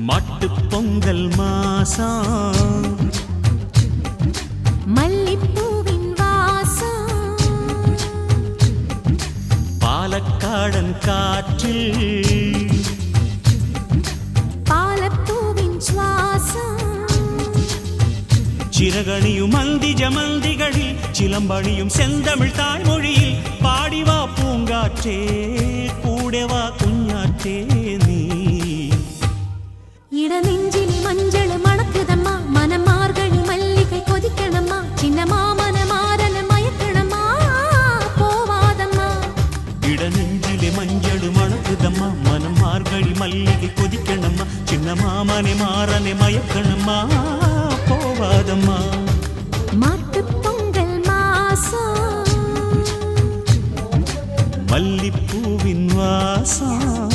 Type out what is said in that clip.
மாட்டு பொங்கல் மாசம் மல்லிப்பூவின் வாசம் பாலக்காடன் காற்றில் பாலப்பூவின் சுவாசம் சிறகணியும் மந்திகளில் சிலம்பணியும் செந்தமிழ் தாய்மொழியில் பாடிவா பூங்காற்றே கூடவா குஞ்ஞாற்றே நீ இடநெஞ்சிலே மஞ்சள் மணக்குதம்மா மனமார்கழி மல்லிகை கொதிக்கணம்மா சின்ன மாமன மாறன மயக்கணம்மா போவாதம்மா இடநெஞ்சிலே மஞ்சள் மணக்குதம்மா மனமார்கழி மல்லிகை கொதிக்கணம்மா சின்ன மாமனை மாறனை மயக்கணம்மா போவாதம்மா மாட்டுப் பொங்கல் மாசம் மல்லிப்பூவின் வாசம்